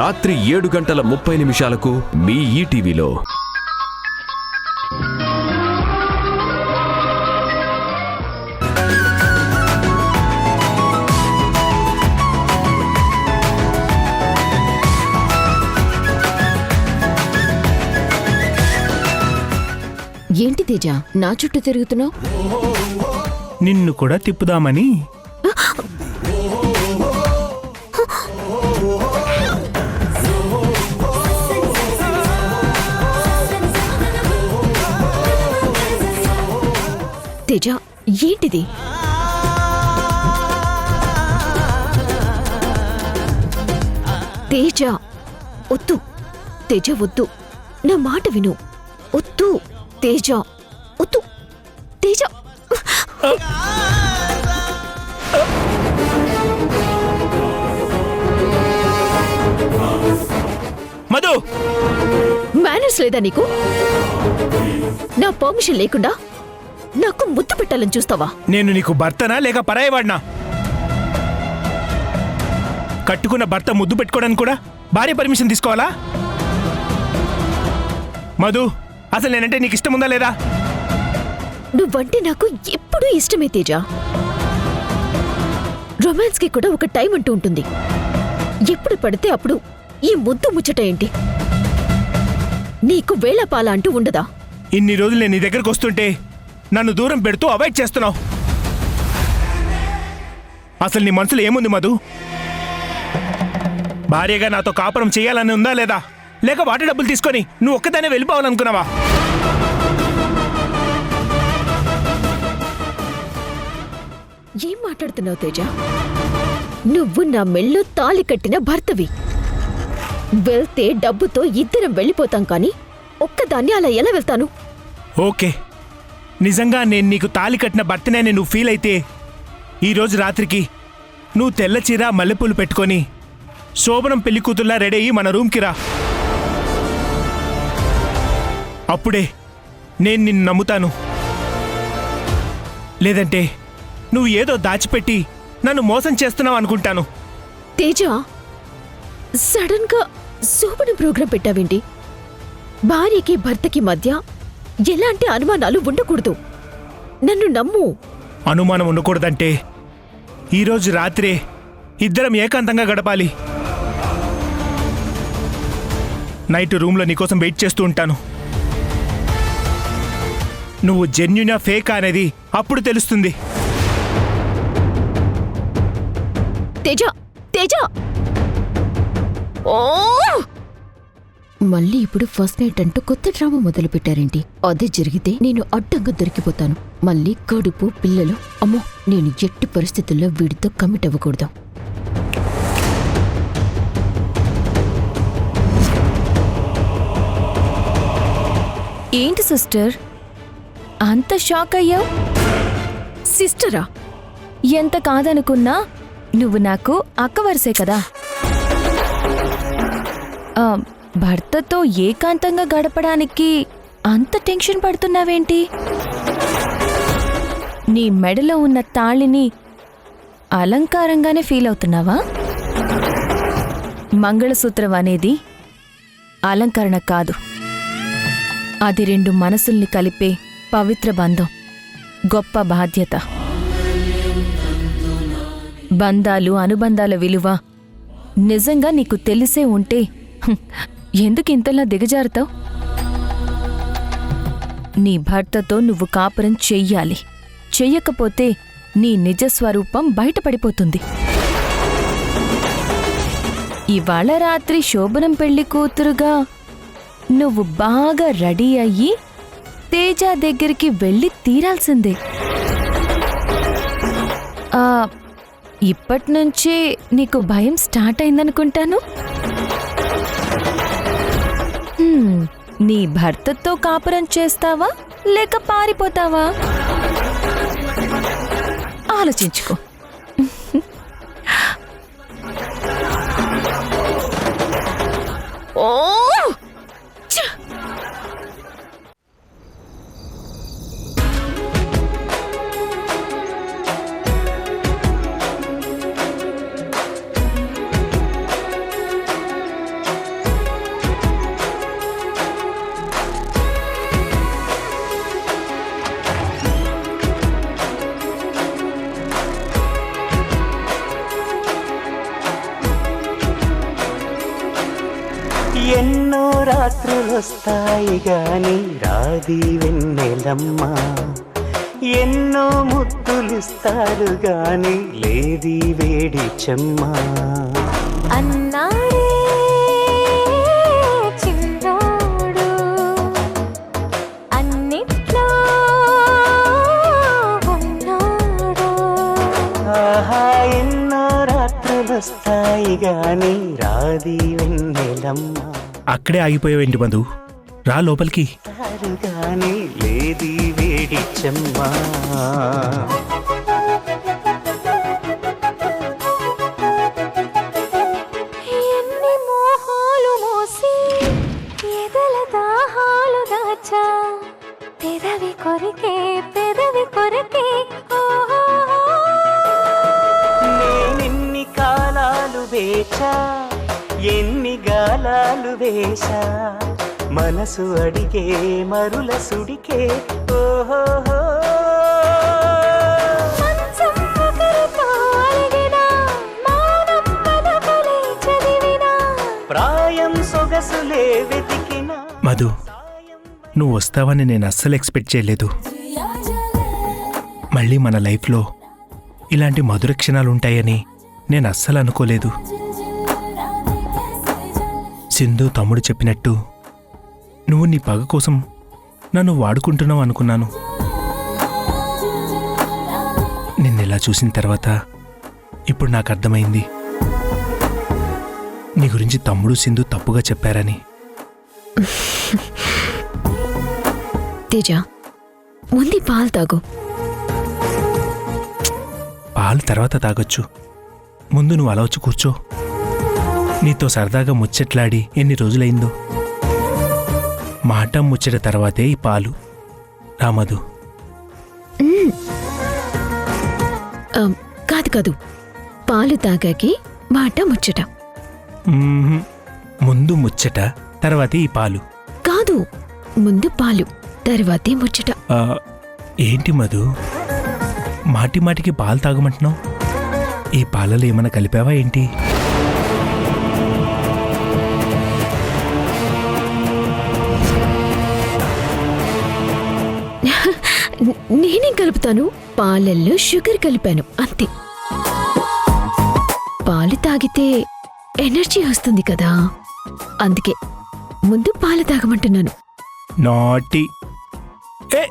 రాత్రి 7:30 మీ ఈటీవీలో. ఏంటి తేజ నా చుట్టూ తిరుగుతున్నావు? నిన్ను కూడా తిప్పుదామని. తేజ ఏంటిది? తేజ వద్దు, తేజ వద్దు, నా మాట విను. వద్దు తేజ, వద్దు తేజ. మధు, మేనర్స్ లేదా నీకు? నా పర్మిషన్ లేకుండా నాకు ముద్దు పెట్టాలని చూస్తావా? నేను నీకు భర్తనా లేక పరాయవాడినా? కట్టుకున్న భర్త ముద్దు పెట్టుకోవడానికి కూడా భార్య పర్మిషన్ తీసుకోవాలా? మధు, అసలు నేనంటే నీకు ఇష్టం ఉందా లేదా? నువ్వంటే నాకు ఎప్పుడూ ఇష్టమే తేజ. రొమాన్స్ కి కూడా ఒక టైం అంటూ ఉంటుంది. ఎప్పుడు పడితే అప్పుడు ఈ ముద్దు ముచ్చట ఏంటి? నీకు వేళపాల అంటూ ఉండదా? ఇన్ని రోజులు నేను నీ దగ్గరకు వస్తుంటే నన్ను దూరం పెడుతూ అవాయిడ్ చేస్తున్నావు. అసలు నీ మనసులో ఏముంది మధు? భార్యగా నాతో కాపురం చేయాలని ఉందా లేదా? లేక వాటి డబ్బులు తీసుకొని నువ్వు ఒక్కదానే వెళ్ళిపోవాలనుకున్నావా? ఏం మాట్లాడుతున్నావు తేజ? నువ్వు నా మెళ్ళో తాళి కట్టిన భర్తవి. వెళ్తే డబ్బుతో ఇద్దరం వెళ్ళిపోతాం కానీ ఒక్కదాన్ని అలా ఎలా వెళ్తాను? ఓకే, నిజంగా నేను నీకు తాళి కట్టిన భర్తనే నువ్వు ఫీల్ అయితే ఈరోజు రాత్రికి నువ్వు తెల్ల చీర మల్లెపూలు పెట్టుకొని శోభనం పెళ్లి కూతుర్లా రెడీ అయ్యి మన రూమ్కి రా. అప్పుడే నేను నిన్ను నమ్ముతాను. లేదంటే నువ్వు ఏదో దాచిపెట్టి నన్ను మోసం చేస్తున్నావు అనుకుంటాను. తేజ, సడన్ గా శోభన ప్రోగ్రాం పెట్టావేంటి? భార్యకి భర్తకి మధ్య ఎలాంటి అనుమానాలు ఉండకూడదు. నన్ను నమ్ము. అనుమానం ఉండకూడదంటే ఈరోజు రాత్రే ఇద్దరం ఏకాంతంగా గడపాలి. నైట్ రూమ్లో నీకోసం వెయిట్ చేస్తూ ఉంటాను. నువ్వు జెన్యునా ఫేక్ అనేది అప్పుడు తెలుస్తుంది. తేజ, తేజ! ఓ! మళ్ళీ ఇప్పుడు ఫస్ట్ నైట్ అంటూ కొత్త డ్రామా మొదలు పెట్టారేంటి? అదే జరిగితే నేను అడ్డంగా దొరికిపోతాను. మళ్ళీ కడుపు, పిల్లలు. అమ్మో, నేను ఎట్టి పరిస్థితుల్లో వీడితో కమిట్ అవ్వకూడదు. ఏంటి సిస్టర్ అంత షాక్ అయ్యావు? సిస్టరా? ఎంత కాదనుకున్నా నువ్వు నాకు అక్క వరసే కదా. భర్తతో ఏకాంతంగా గడపడానికి అంత టెన్షన్ పడుతున్నావేంటి? నీ మెడలో ఉన్న తాళిని అలంకారంగానే ఫీల్ అవుతున్నావా? మంగళసూత్రం అనేది అలంకరణ కాదు, అది రెండు మనసుల్ని కలిపే పవిత్ర బంధం, గొప్ప బాధ్యత. బంధాలు, అనుబంధాల విలువ నిజంగా నీకు తెలిసే ఉంటే ఎందుకు ఇంతలా దిగజారుతావు? నీ భర్తతో నువ్వు కాపురం చెయ్యాలి. చెయ్యకపోతే నీ నిజస్వరూపం బయటపడిపోతుంది. ఇవాళ రాత్రి శోభనం పెళ్లి కూతురుగా నువ్వు బాగా రెడీ అయ్యి తేజ దగ్గరికి వెళ్ళి తీరాల్సిందే. ఇప్పటినుంచే నీకు భయం స్టార్ట్ అయిందనుకుంటాను. నీ భర్తతో కాపురం చేస్తావా లేక పారిపోతావా? ఆలోచించుకో. ఓ! రాత్రులొస్తాయి గాని రాది వెన్నెలమ్మ, ఎన్నో ముద్దులిస్తారు గాని లేది వేడి చెమ్మ. అన్నాడే చిన్నోడు అన్నిట్లో ఉన్నాడు. ఆహా ఎన్నో రాత్రులొస్తాయి గాని రాది వెన్నెలమ్మ, అక్కడే ఆగిపోయావేంటి మధు? రా లోపలికి. గాని లేది వేడి చెమ్మ. ఎన్ని మోహాలు మోసి ఎదల దాహాలు దాచా, పెదవి కొరికే ఓహో. నేనెన్ని కాలాలు వేచా, ఎన్ని గాలాలు వేశా, మనసు అడిగే మరుల సుడికే ఓహో. మంచం ఒకరితో అలిగినా, మౌనం పదకులే చదివినా. ప్రాయం సొగసులే వెతికినా. మధు, నువ్వు వస్తావని నేను అస్సలు ఎక్స్పెక్ట్ చేయలేదు. మళ్ళీ మన లైఫ్లో ఇలాంటి మధుర క్షణాలుంటాయని నేను అస్సలు అనుకోలేదు. సింధు తమ్ముడు చెప్పినట్టు నువ్వు నీ పగ కోసం నన్ను వాడుకుంటున్నావు అనుకున్నాను. నిన్నెలా చూసిన తర్వాత ఇప్పుడు నాకు అర్థమైంది నీ గురించి తమ్ముడు సింధు తప్పుగా చెప్పారని. తేజ, ముందు పాలు తాగు. పాలు తర్వాత తాగొచ్చు, ముందు నువ్వు అలా వచ్చి కూర్చో. నీతో సరదాగా ముచ్చట్లాడి ఎన్ని రోజులైందో. మాట ముచ్చట తర్వాతే ఈ పాలు. రామధు. కాదు, పాలు తాగాకి మాట ముచ్చట. ముందు ముచ్చట తర్వాతే ఈ పాలు. కాదు, ముందు పాలు తర్వాతే ముచ్చట. ఏంటి మధు, మాటి మాటికి పాలు తాగమంటున్నావు? ఈ పాలలో ఏమైనా కలిపావా ఏంటి? నేనేం కలుపుతాను? పాలల్లో షుగర్ కలిపాను అంతే. పాలు తాగితే ఎనర్జీ వస్తుంది కదా, అందుకే ముందు పాలు తాగమంటున్నాను. నాటి. ఏ